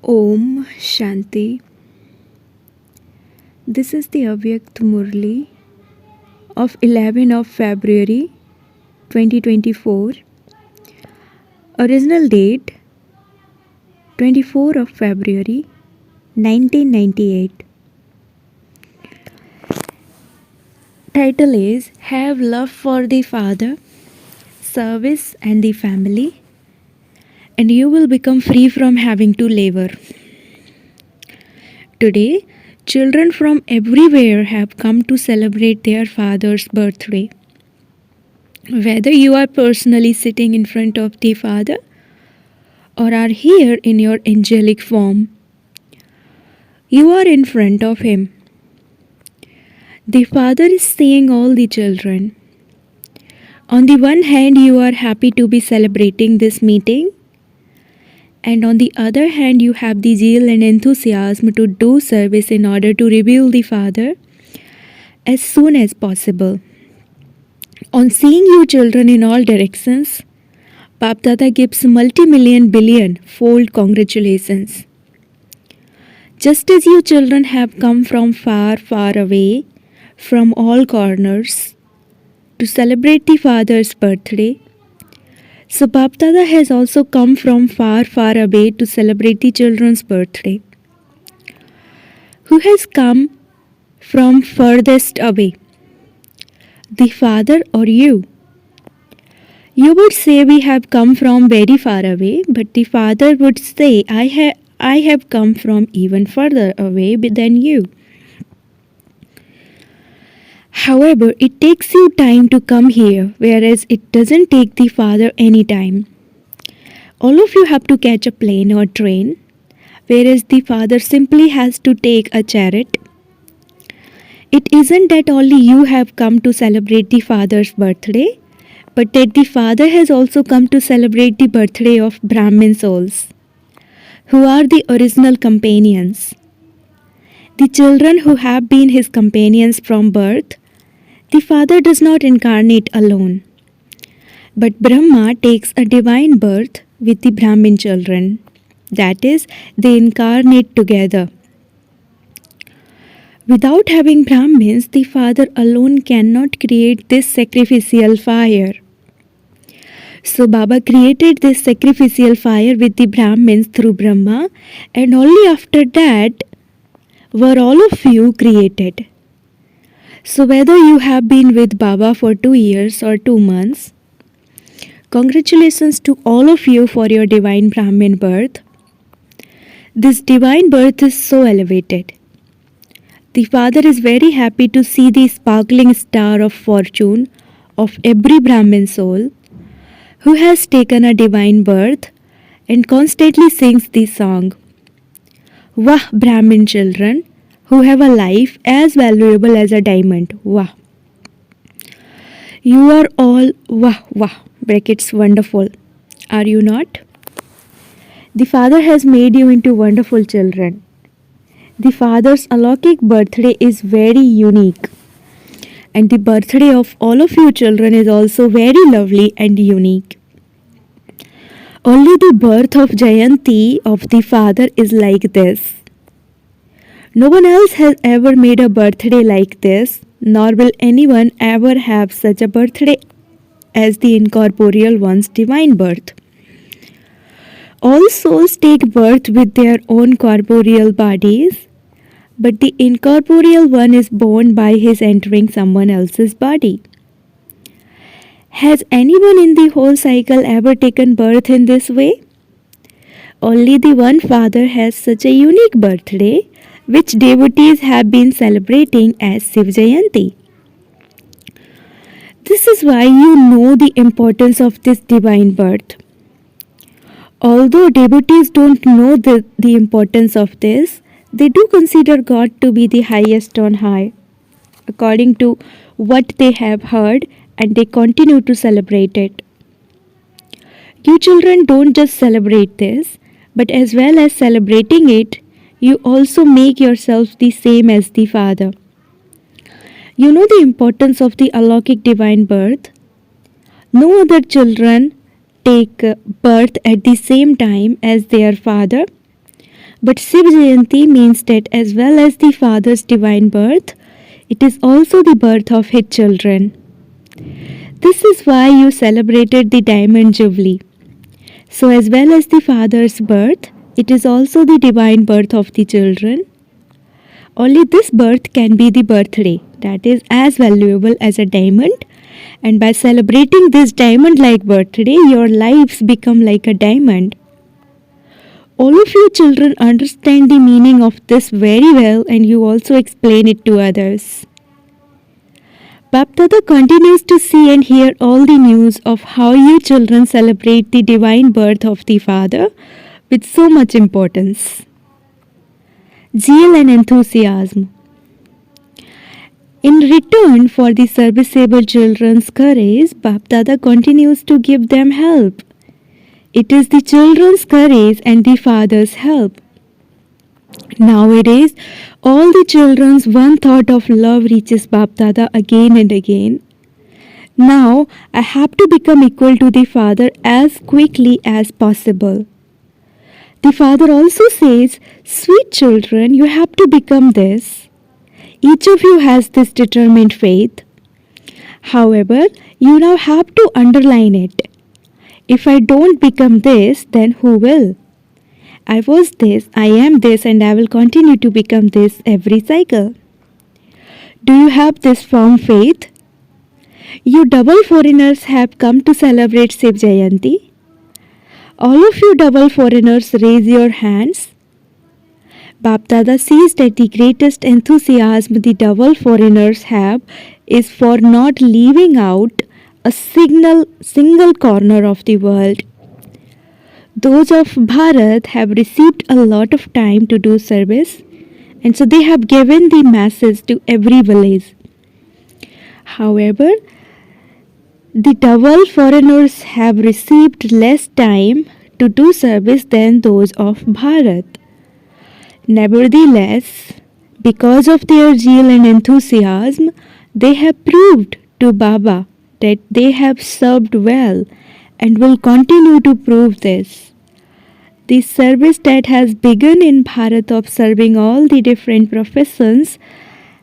Om Shanti. This is the Avyakt Murli of 11 of February 2024. Original date 24 of February 1998. Title is Have Love for the Father, Service and the Family, and you will become free from having to labor. Today, children from everywhere have come to celebrate their father's birthday. Whether you are personally sitting in front of the Father or are here in your angelic form, you are in front of Him. The Father is seeing all the children. On the one hand, you are happy to be celebrating this meeting, and on the other hand, you have the zeal and enthusiasm to do service in order to reveal the Father as soon as possible. On seeing you children in all directions, Bap Dada gives multi-million billion fold congratulations. Just as you children have come from far, far away, from all corners, to celebrate the Father's birthday, so Bap Dada has also come from far, far away to celebrate the children's birthday. Who has come from furthest away? The Father or you? You would say we have come from very far away, but the Father would say, I have come from even further away than you. However, it takes you time to come here, whereas it doesn't take the Father any time. All of you have to catch a plane or train, whereas the Father simply has to take a chariot. It isn't that only you have come to celebrate the Father's birthday, but that the Father has also come to celebrate the birthday of Brahmin souls, who are the original companions. The children who have been His companions from birth. The Father does not incarnate alone, but Brahma takes a divine birth with the Brahmin children. That is, they incarnate together. Without having Brahmins, the Father alone cannot create this sacrificial fire. So Baba created this sacrificial fire with the Brahmins through Brahma, and only after that were all of you created. So whether you have been with Baba for 2 years or 2 months, congratulations to all of you for your divine Brahmin birth. This divine birth is so elevated. The Father is very happy to see the sparkling star of fortune of every Brahmin soul who has taken a divine birth and constantly sings the song, Wah Brahmin children, who have a life as valuable as a diamond. Wah. You are all wah wah, brackets wonderful. Are you not? The Father has made you into wonderful children. The Father's alaukic birthday is very unique. And the birthday of all of you children is also very lovely and unique. Only the birth of Jayanti of the Father is like this. No one else has ever made a birthday like this, nor will anyone ever have such a birthday as the incorporeal one's divine birth. All souls take birth with their own corporeal bodies, but the incorporeal one is born by his entering someone else's body. Has anyone in the whole cycle ever taken birth in this way? Only the one Father has such a unique birthday, which devotees have been celebrating as Shiv Jayanti. This is why you know the importance of this divine birth. Although devotees don't know the importance of this, they do consider God to be the highest on high, according to what they have heard, and they continue to celebrate it. You children don't just celebrate this, but as well as celebrating it, you also make yourselves the same as the Father. You know the importance of the alaukic divine birth. No other children take birth at the same time as their father. But Shiv Jayanti means that as well as the Father's divine birth, it is also the birth of his children. This is why you celebrated the Diamond Jubilee. So, as well as the Father's birth, it is also the divine birth of the children. Only this birth can be the birthday that is as valuable as a diamond, and by celebrating this diamond like birthday, your lives become like a diamond. All of you children understand the meaning of this very well, and you also explain it to others. Bap Dada continues to see and hear all the news of how you children celebrate the divine birth of the Father with so much importance. Zeal and enthusiasm. In return for the serviceable children's courage, Bap Dada continues to give them help. It is the children's courage and the Father's help. Nowadays, all the children's one thought of love reaches Bap Dada again and again. Now, I have to become equal to the Father as quickly as possible. The Father also says, sweet children, you have to become this. Each of you has this determined faith. However, you now have to underline it. If I don't become this, then who will? I was this, I am this, and I will continue to become this every cycle. Do you have this firm faith? You double foreigners have come to celebrate Shiv Jayanti. All of you double foreigners raise your hands. Bap Dada sees that the greatest enthusiasm the double foreigners have is for not leaving out a single corner of the world. Those of Bharat have received a lot of time to do service, and so they have given the masses to every village. However, the double foreigners have received less time to do service than those of Bharat. Nevertheless, because of their zeal and enthusiasm, they have proved to Baba that they have served well and will continue to prove this. The service that has begun in Bharat of serving all the different professions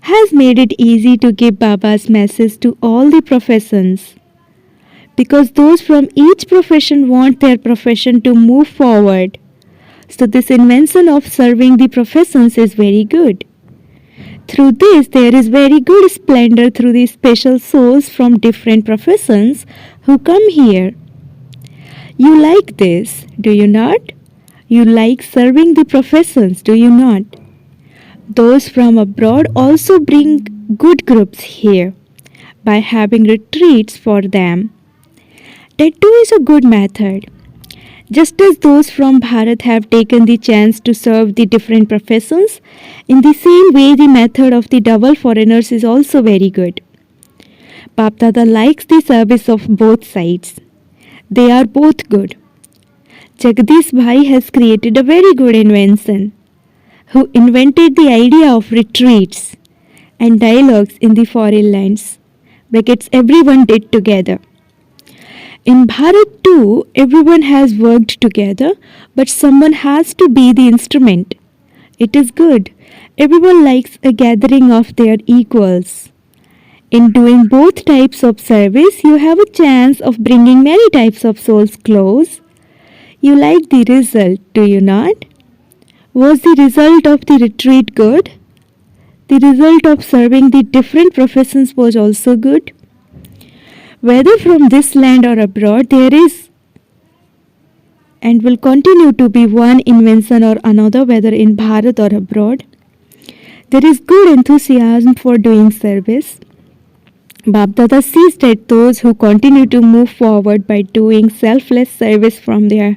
has made it easy to give Baba's message to all the professions. Because those from each profession want their profession to move forward. So this invention of serving the professions is very good. Through this, there is very good splendor through the special souls from different professions who come here. You like this, do you not? You like serving the professions, do you not? Those from abroad also bring good groups here by having retreats for them. That too is a good method. Just as those from Bharat have taken the chance to serve the different professions, in the same way the method of the double foreigners is also very good. Bap Dada likes the service of both sides. They are both good. Jagdish Bhai has created a very good invention, who invented the idea of retreats and dialogues in the foreign lands, brackets everyone did together. In Bharat too, everyone has worked together, but someone has to be the instrument. It is good. Everyone likes a gathering of their equals. In doing both types of service, you have a chance of bringing many types of souls close. You like the result, do you not? Was the result of the retreat good? The result of serving the different professions was also good. Whether from this land or abroad, there is and will continue to be one invention or another, whether in Bharat or abroad. There is good enthusiasm for doing service. Bap Dada sees that those who continue to move forward by doing selfless service from their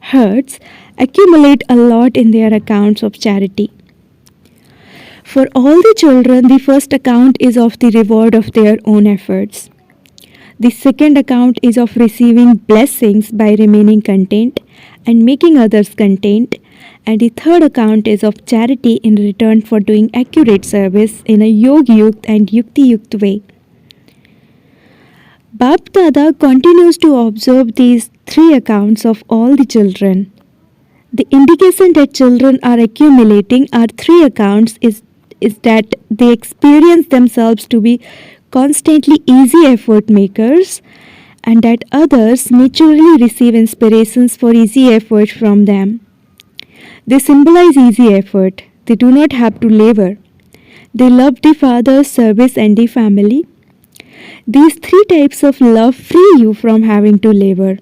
hearts accumulate a lot in their accounts of charity. For all the children, the first account is of the reward of their own efforts. The second account is of receiving blessings by remaining content and making others content. And the third account is of charity in return for doing accurate service in a Yog-Yukt and Yukti-Yukt way. Bap Dada continues to observe these three accounts of all the children. The indication that children are accumulating are three accounts is that they experience themselves to be constantly easy effort makers and that others naturally receive inspirations for easy effort from them. They symbolize easy effort. They do not have to labor. They love the father, service, and the family. These three types of love free you from having to labor.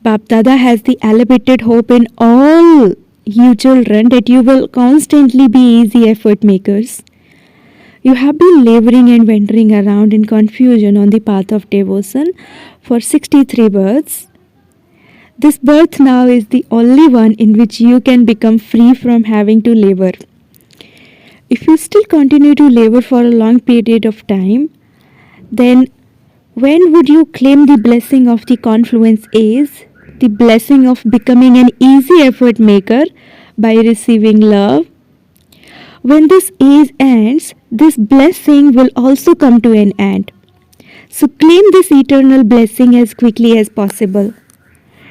Bap Dada has the elevated hope in all you children that you will constantly be easy effort makers. You have been laboring and wandering around in confusion on the path of devotion for 63 births. This birth now is the only one in which you can become free from having to labor. If you still continue to labor for a long period of time, then when would you claim the blessing of the confluence is? The blessing of becoming an easy effort maker by receiving love. When this age ends, this blessing will also come to an end. So claim this eternal blessing as quickly as possible.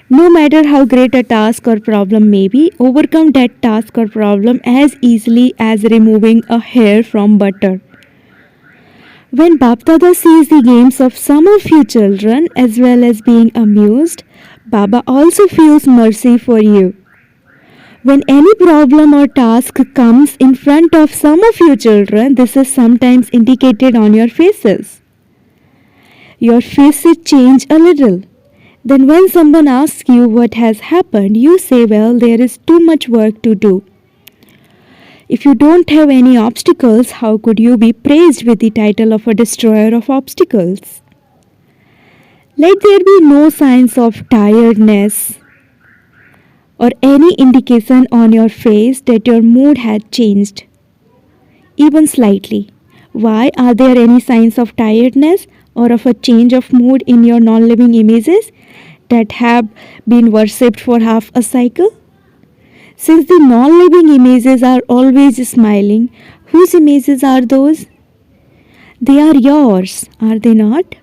No matter how great a task or problem may be, overcome that task or problem as easily as removing a hair from butter. When Bapdada sees the games of some of you children as well as being amused, Baba also feels mercy for you. When any problem or task comes in front of some of you children, this is sometimes indicated on your faces. Your faces change a little. Then when someone asks you what has happened, you say, well, there is too much work to do. If you don't have any obstacles, how could you be praised with the title of a destroyer of obstacles? Let there be no signs of tiredness or any indication on your face that your mood had changed, even slightly. Why are there any signs of tiredness or of a change of mood in your non-living images that have been worshipped for half a cycle? Since the non-living images are always smiling, whose images are those? They are yours, are they not?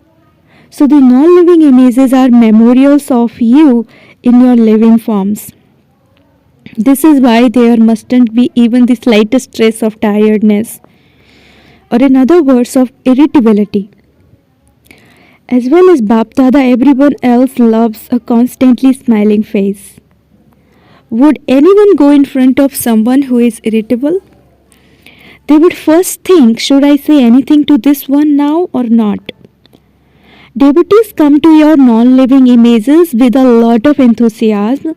So the non-living images are memorials of you in your living forms. This is why there mustn't be even the slightest trace of tiredness, or in other words, of irritability. As well as Bapdada, everyone else loves a constantly smiling face. Would anyone go in front of someone who is irritable? They would first think, should I say anything to this one now or not? Devotees come to your non-living images with a lot of enthusiasm.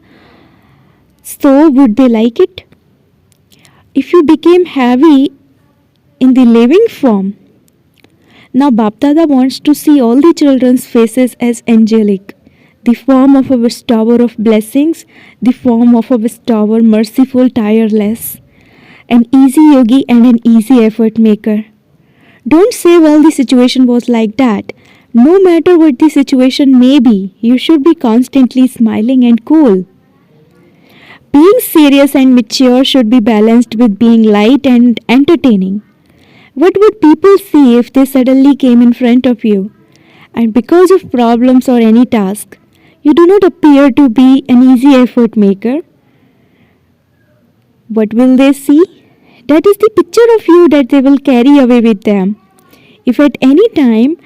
So would they like it? If you became heavy in the living form, now Bapdada wants to see all the children's faces as angelic, the form of a bestower of blessings, the form of a bestower merciful, tireless, an easy yogi and an easy effort maker. Don't say, well, the situation was like that. No matter what the situation may be, you should be constantly smiling and cool. Being serious and mature should be balanced with being light and entertaining. What would people see if they suddenly came in front of you, and because of problems or any task, you do not appear to be an easy effort maker? What will they see? That is the picture of you that they will carry away with them. If at any time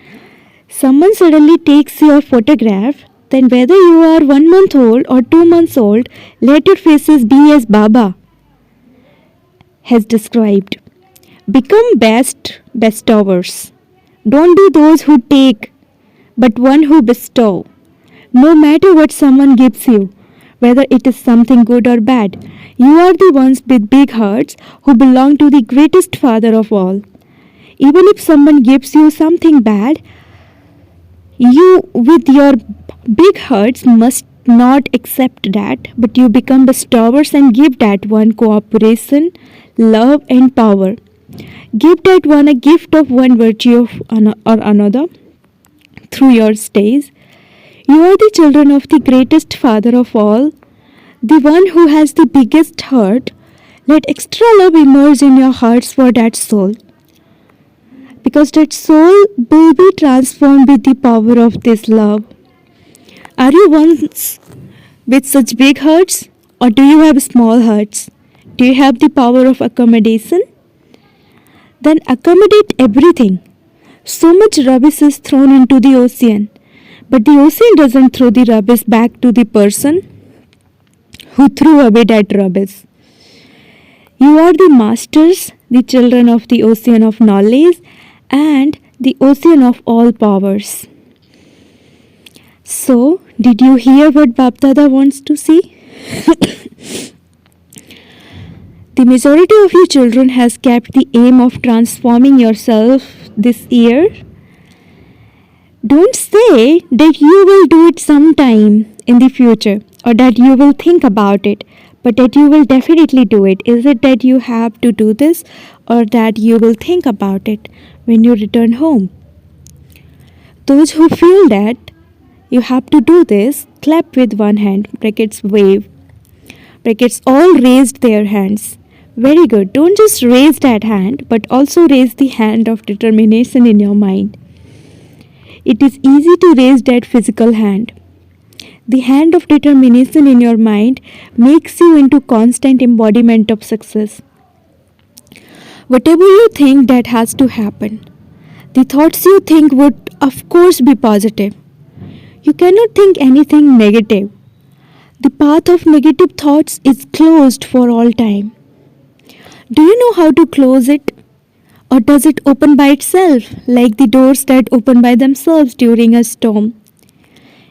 someone suddenly takes your photograph, then whether you are 1 month old or 2 months old, let your faces be as Baba has described. Become bestowers. Don't be those who take, but one who bestow. No matter what someone gives you, whether it is something good or bad, you are the ones with big hearts who belong to the greatest Father of all. Even if someone gives you something bad, you with your big hearts must not accept that, but you become bestowers and give that one cooperation, love and power. Give that one a gift of one virtue or another through your stays. You are the children of the greatest Father of all, the one who has the biggest heart. Let extra love emerge in your hearts for that soul, because that soul will be transformed with the power of this love. Are you ones with such big hearts, Or do you have small hearts? Do you have the power of accommodation? Then accommodate everything. So much rubbish is thrown into the ocean, but the ocean doesn't throw the rubbish back to the person who threw away that rubbish. You are the masters, the children of the ocean of knowledge and the ocean of all powers. So, did you hear what Bapdada wants to see? The majority of you children has kept the aim of transforming yourself this year. Don't say that you will do it sometime in the future or that you will think about it, but that you will definitely do it. Is it that you have to do this or that you will think about it when you return home? Those who feel that you have to do this, clap with one hand, brackets wave. Brackets all raised their hands. Very good. Don't just raise that hand, but also raise the hand of determination in your mind. It is easy to raise that physical hand. The hand of determination in your mind makes you into constant embodiment of success. Whatever you think, that has to happen. The thoughts you think would of course be positive. You cannot think anything negative. The path of negative thoughts is closed for all time. Do you know how to close it? Or does it open by itself, like the doors that open by themselves during a storm?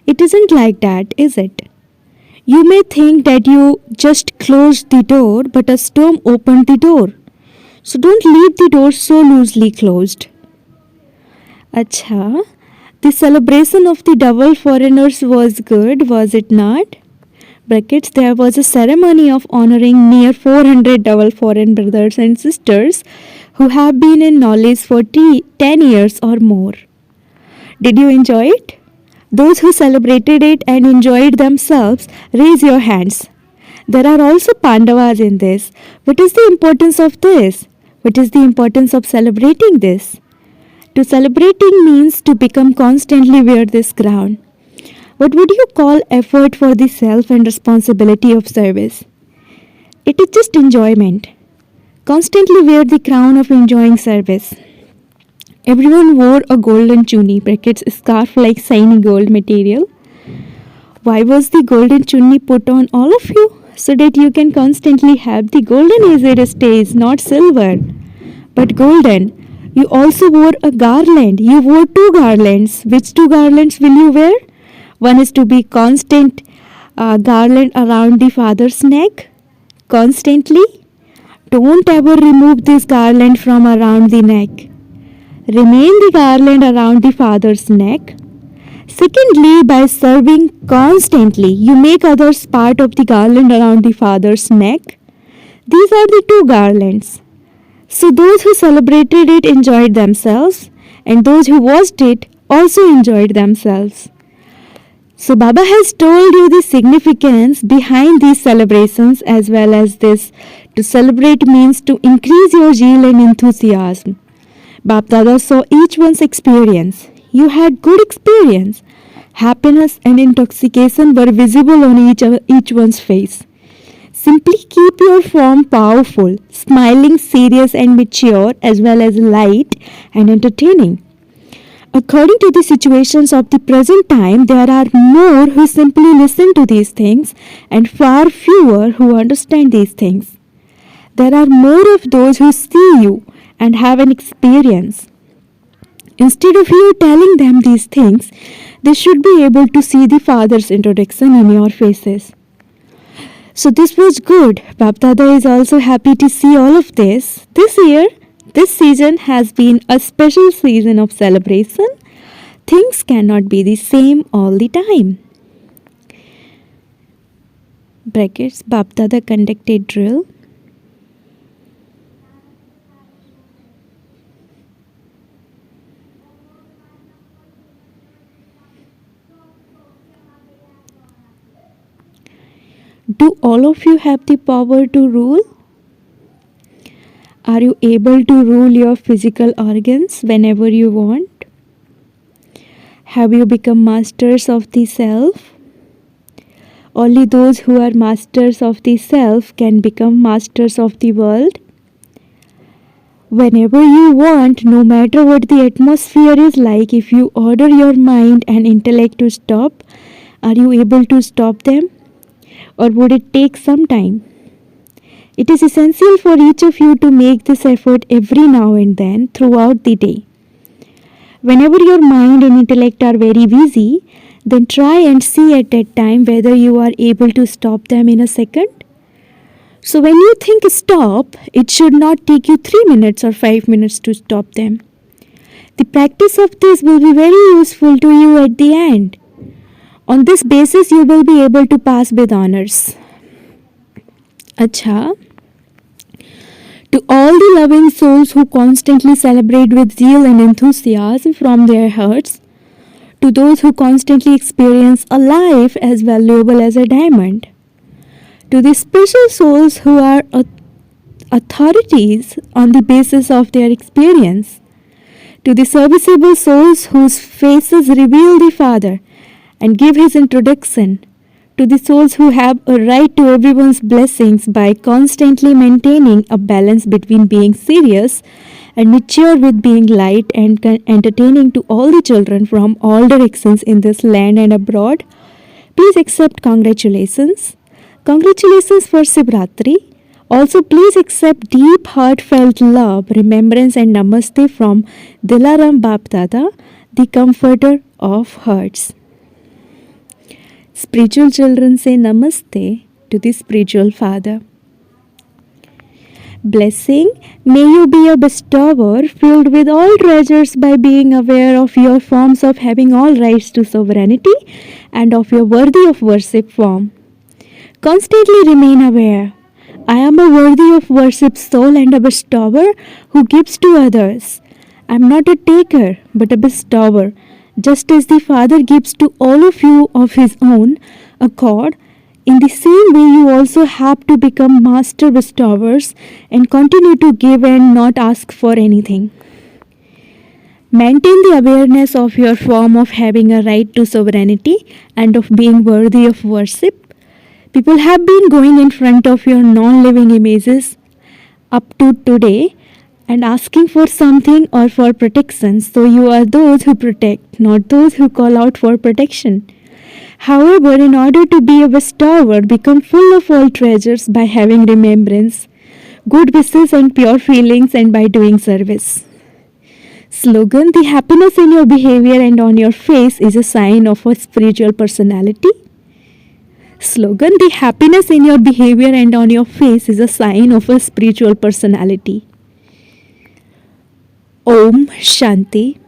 It isn't like that, is it? You may think that you just closed the door, but a storm opened the door. So don't leave the door so loosely closed. Acha, the celebration of the double foreigners was good, was it not? Brackets, there was a ceremony of honoring near 400 double foreign brothers and sisters who have been in knowledge for 10 years or more. Did you enjoy it? Those who celebrated it and enjoyed themselves, raise your hands. There are also Pandavas in this. What is the importance of this? What is the importance of celebrating this? To celebrating means to become constantly wear this crown. What would you call effort for the self and responsibility of service? It is just enjoyment. Constantly wear the crown of enjoying service. Everyone wore a golden chunni, brackets scarf like shiny gold material. Why was the golden chunni put on all of you? So that you can constantly have the golden as it stays, not silver, but golden. You also wore a garland. You wore 2 garlands. Which 2 garlands will you wear? One is to be constant garland around the father's neck. Constantly. Don't ever remove this garland from around the neck. Remain the garland around the father's neck. Secondly, by serving constantly, you make others part of the garland around the father's neck. These are the 2 garlands. So those who celebrated it enjoyed themselves, and those who watched it also enjoyed themselves. So Baba has told you the significance behind these celebrations as well as this. To celebrate means to increase your zeal and enthusiasm. Bap Dada saw each one's experience. You had good experience. Happiness and intoxication were visible on each one's face. Simply keep your form powerful, smiling, serious and mature as well as light and entertaining. According to the situations of the present time, there are more who simply listen to these things and far fewer who understand these things. There are more of those who see you and have an experience. Instead of you telling them these things, they should be able to see the Father's introduction in your faces. So this was good. Bap Dada is also happy to see all of this. This year, this season has been a special season of celebration. Things cannot be the same all the time. Brackets, Bap Dada conducted drill. Do all of you have the power to rule? Are you able to rule your physical organs whenever you want? Have you become masters of the self? Only those who are masters of the self can become masters of the world. Whenever you want, no matter what the atmosphere is like, if you order your mind and intellect to stop, are you able to stop them? Or would it take some time? It is essential for each of you to make this effort every now and then throughout the day. Whenever your mind and intellect are very busy, then try and see at that time whether you are able to stop them in a second. So when you think stop, it should not take you 3 minutes or 5 minutes to stop them. The practice of this will be very useful to you at the end. On this basis, you will be able to pass with honors. Acha. To all the loving souls who constantly celebrate with zeal and enthusiasm from their hearts, to those who constantly experience a life as valuable as a diamond, to the special souls who are authorities on the basis of their experience, to the serviceable souls whose faces reveal the Father and give His introduction, to the souls who have a right to everyone's blessings by constantly maintaining a balance between being serious and mature with being light and entertaining to all the children from all directions in this land and abroad, please accept congratulations. Congratulations for Shivratri. Also, please accept deep heartfelt love, remembrance and namaste from Dilaram Bap Dada, the comforter of hearts. Spiritual children say namaste to the spiritual father. Blessing, may you be a bestower filled with all treasures by being aware of your forms of having all rights to sovereignty and of your worthy of worship form. Constantly remain aware. I am a worthy of worship soul and a bestower who gives to others. I am not a taker but a bestower, just as the Father gives to all of you of His own accord. In the same way, you also have to become master bestowers and continue to give and not ask for anything. Maintain the awareness of your form of having a right to sovereignty and of being worthy of worship. People have been going in front of your non-living images up to today and asking for something or for protection. So you are those who protect, not those who call out for protection. However, in order to be a bestower, become full of all treasures by having remembrance, good wishes and pure feelings, and by doing service. Slogan: the happiness in your behavior and on your face is a sign of a spiritual personality. Slogan: the happiness in your behavior and on your face is a sign of a spiritual personality. Om Shanti.